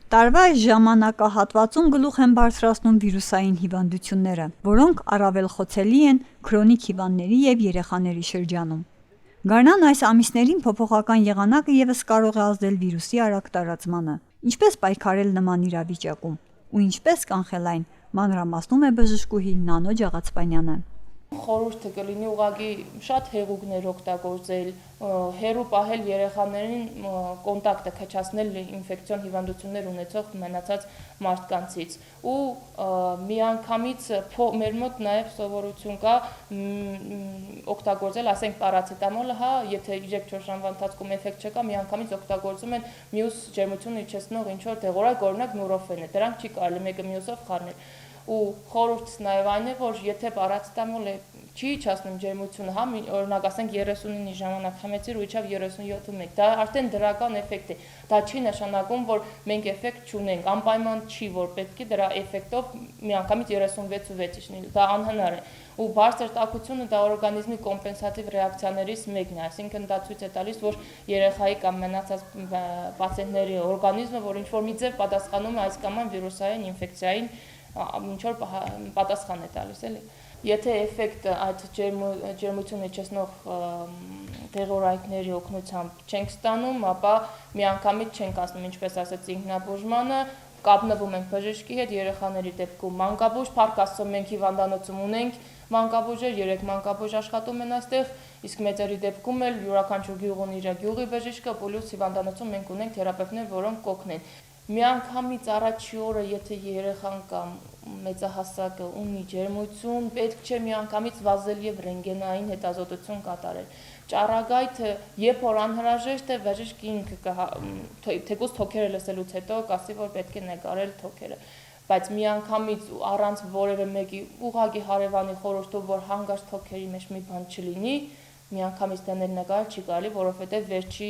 Տարվա այս ժամանակահատվածում գլուխ են բարձրացնում վիրուսային հիվանդությունները, որոնք առավել խոցելի են քրոնիկ հիվանդների և երեխաների շրջանում։ Գարնան այս ամիսներին փոփոխական եղանակը ևս կարող է ազդել վիրուսի արագ տարածմանը։ Ինչպես պայքարել նման իրավիճակում ու ինչպես կանխել այն, մանրամասնում է բժշկուհի Նանո Ջաղացպանյանը։ Խորհուրդը կլինի ուղղակի շատ հեղուկներ օգտագործել, հեռու պահել երեխաներին կոնտակտը քչացնել ինֆեկցիոն հիվանդություններ ունեցող մնացած մարդկանցից ու միանգամից մեր մոտ նաև սովորություն կա օգտագործել, ասենք պարացետամոլը, եթե 3-4 ժամվա ընթացքում էֆեկտ չկա, միանգամից օգտագործում են մյուս ջերմություն իջեցնող ինչ որ դեղորայք, օրինակ նուրոֆենը, դրանք չի կարելի մեկը մյուսով խառնել։ Ու խորհուրդս նաև այն է, որ եթե պարացետամոլը չի իջացնում ջերմությունը, օրինակ ասենք 39-ի ժամանակ խմեցիր ու իջավ 37-ում, դա արդեն դրական էֆեկտ է։ Դա չի նշանակում, որ մենք էֆեկտ չունենք, անպայման չի, որ պետք է դրա էֆեկտով միանգամից 36.6 իջնի, դա անհնար է։ Ու բարձր տաքությունը դա օրգանիզմի կոմպենսատիվ ռեակցիաներից մեկն է, այսինքն դա ցույց է տալիս, որ երեխայի կամ մնացած պացիենտների օրգանիզմը, որ ինչ-որ մի ձև պատասխանում է այս կամ այն վիրուսային ինֆեկցիային ինչ-որ պատասխան է տալիս, էլի։ Եթե էֆեկտը այդ ջերմություն իջեցնող դեղորայքների օգնությամբ չենք ստանում, ապա միանգամից չենք հասնում, ինչպես ասեցի, ինքնաբուժմանը, կապնվում ենք բժշկի հետ, երեխաների դեպքում մանկաբույժ, փառք Աստծո մենք հիվանդանոցում ունենք մանկաբույժեր, 3 մանկաբույժ աշխատում են այստեղ, իսկ մեծերի դեպքում էլ յուրաքանչյուր գյուղ ունի իր գյուղի բժիշկը, պլյուս հիվանդանոցում մենք ունենք թերապևտներ, որոնք կօգնեն։ Միանգամից առաջի օրը, եթե երեխան կամ մեծահասակը ունի ջերմություն, պետք չէ միանգամից վազել եւ ռենտգենային հետազոտություն կատարել։ Ճառագայթը, երբ որ անհրաժեշտ է, բժիշկը ինքը թեկուզ թոքերը լսելուց հետո կասի, որ պետք է նկարել թոքերը, բայց միանգամից առանց որևէ մեկի ուղղակի հարևանի խորհրդով, որ հանգարց թոքերի մեջ մի բան չլինի, միանգամից դնել նկարել չի կարելի, որովհետև վերջի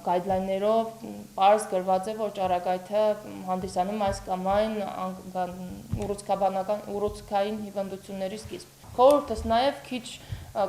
գայդլայններով պարզ գրված է, որ ճառագայթը հանդիսանում այս կամ այն ուռուցքային հիվանդությունների սկիզբ։ Խորհուրդս նաև քիչ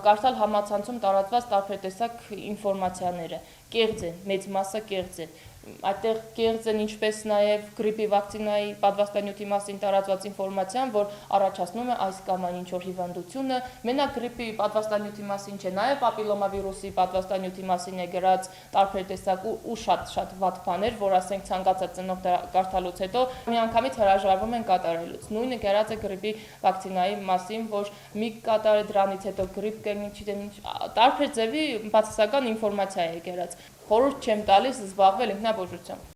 կարդալ համացանցում տարածված տարբեր տեսակ ինֆորմացիաները, կեղծ են, մեծ մասը կեղծ են։ Այդտեղ կեղծ են ինչպես նաև գրիպի վակցինայի պատվաստանյութի մասին տարածված ինֆորմացիան, որ առաջացնում է այս կամ այն ինչ-որ հիվանդությունը, մենակ գրիպի պատվաստանյութի մասին չէ, նաև պապիլոմավիրուսի պատվաստանյութի մասին է գրած տարբեր տեսակ ու շատ վատ բաներ, որ ասենք ցանկացած ծնող կարդալուց հետո միանգամից հրաժարվում են կատարելուց։ Նույնը գրած է գրիպի վակցինայի մասին, որ մի կատարել դրանից հետո գրիպ կլինի, չգիտեմ ինչ, տարբեր ձևի բացասական ինֆորմացիա է գրած։ Խորհուրդ չեմ տալիս զբաղվել ինքնաբուժությամբ։